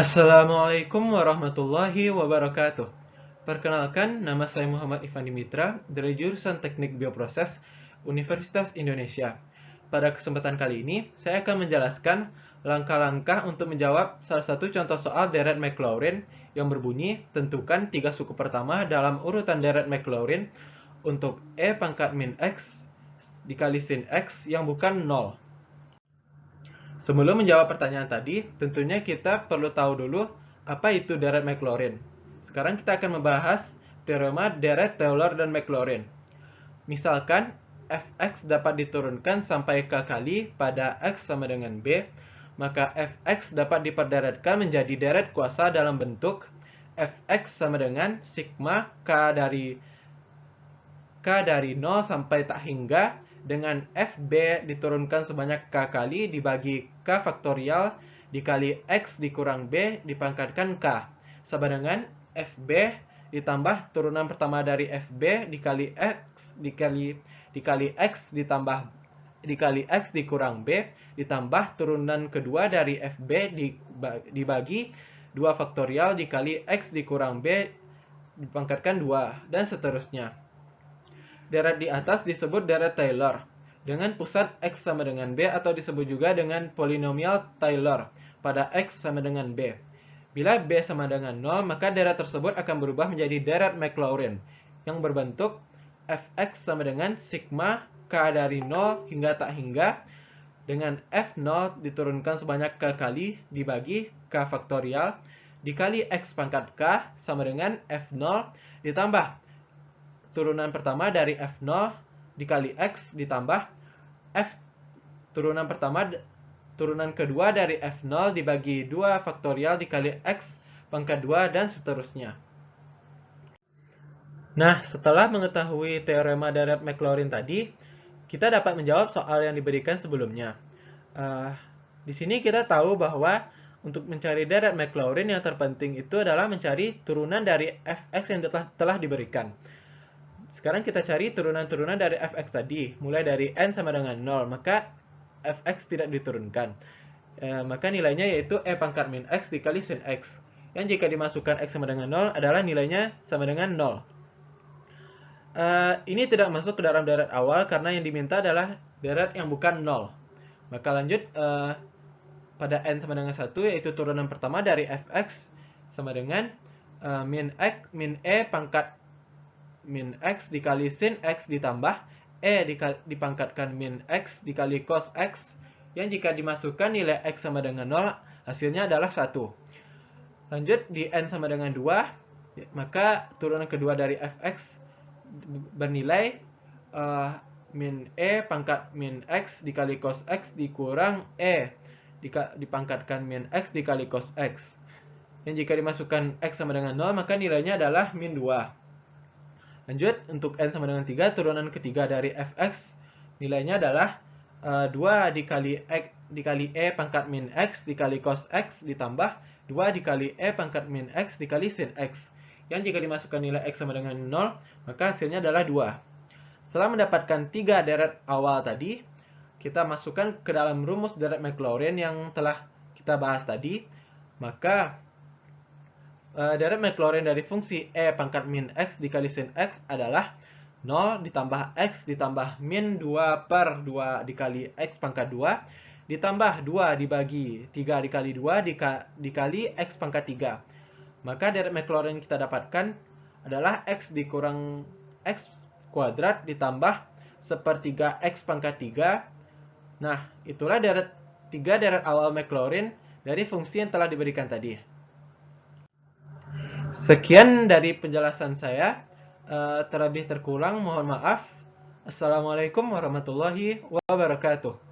Assalamualaikum warahmatullahi wabarakatuh. Perkenalkan, nama saya Muhammad Ivan Dimitra dari jurusan Teknik Bioproses Universitas Indonesia. Pada kesempatan kali ini, saya akan menjelaskan langkah-langkah untuk menjawab salah satu contoh soal deret Maclaurin yang berbunyi, tentukan 3 suku pertama dalam urutan deret Maclaurin untuk E pangkat min X dikali sin X yang bukan 0. Sebelum menjawab pertanyaan tadi, tentunya kita perlu tahu dulu apa itu deret Maclaurin. Sekarang kita akan membahas teorema deret Taylor dan Maclaurin. Misalkan fx dapat diturunkan sampai k kali pada x sama dengan b, maka fx dapat diperderetkan menjadi deret kuasa dalam bentuk fx sama dengan sigma k dari 0 sampai tak hingga dengan fb diturunkan sebanyak k kali dibagi k faktorial dikali x dikurang b dipangkatkan k sama dengan fb ditambah turunan pertama dari fb dikali x dikali x dikali x dikurang b ditambah turunan kedua dari fb dibagi 2 faktorial dikali x dikurang b dipangkatkan 2 dan seterusnya. Deret di atas disebut deret Taylor dengan pusat X sama dengan B atau disebut juga dengan polinomial Taylor pada X sama dengan B. Bila B sama dengan 0, maka deret tersebut akan berubah menjadi deret Maclaurin yang berbentuk Fx sama dengan sigma K dari 0 hingga tak hingga dengan F0 diturunkan sebanyak K kali dibagi K faktorial dikali X pangkat K sama dengan F0 ditambah turunan pertama dari F0 dikali X ditambah F turunan kedua dari F0 dibagi 2 faktorial dikali X pangkat 2 dan seterusnya. Nah, setelah mengetahui teorema deret Maclaurin tadi, kita dapat menjawab soal yang diberikan sebelumnya. Di sini kita tahu bahwa untuk mencari deret Maclaurin yang terpenting itu adalah mencari turunan dari Fx yang telah diberikan. Sekarang kita cari turunan-turunan dari fx tadi, mulai dari n sama dengan 0, maka fx tidak diturunkan. Maka nilainya yaitu e pangkat min x dikali sin x, yang jika dimasukkan x sama dengan 0 adalah nilainya sama dengan 0. Ini tidak masuk ke dalam deret awal karena yang diminta adalah deret yang bukan 0. Maka lanjut pada n sama dengan 1, yaitu turunan pertama dari fx sama dengan min e pangkat min x dikali sin x ditambah e dipangkatkan min x dikali cos x, yang jika dimasukkan nilai x sama dengan 0 hasilnya adalah 1. Lanjut di n sama dengan 2, maka turunan kedua dari fx bernilai min e pangkat min x dikali cos x dikurang e dipangkatkan min x dikali cos x, yang jika dimasukkan x sama dengan 0 maka nilainya adalah min 2. Lanjut, untuk n sama dengan 3, turunan ketiga dari fx nilainya adalah 2 dikali e pangkat min x dikali cos x ditambah 2 dikali e pangkat min x dikali sin x, yang jika dimasukkan nilai x sama dengan 0 maka hasilnya adalah 2. Setelah mendapatkan 3 deret awal tadi, kita masukkan ke dalam rumus deret Maclaurin yang telah kita bahas tadi, maka deret Maclaurin dari fungsi e pangkat min x dikali sin x adalah 0 ditambah x ditambah min 2 per 2 dikali x pangkat 2 ditambah 2 dibagi 3 dikali 2 dikali x pangkat 3. Maka deret Maclaurin kita dapatkan adalah x dikurang x kuadrat ditambah sepertiga x pangkat 3. Nah, itulah 3 deret awal Maclaurin dari fungsi yang telah diberikan tadi. Sekian dari penjelasan saya. Terlebih terkurang mohon maaf. Assalamualaikum warahmatullahi wabarakatuh.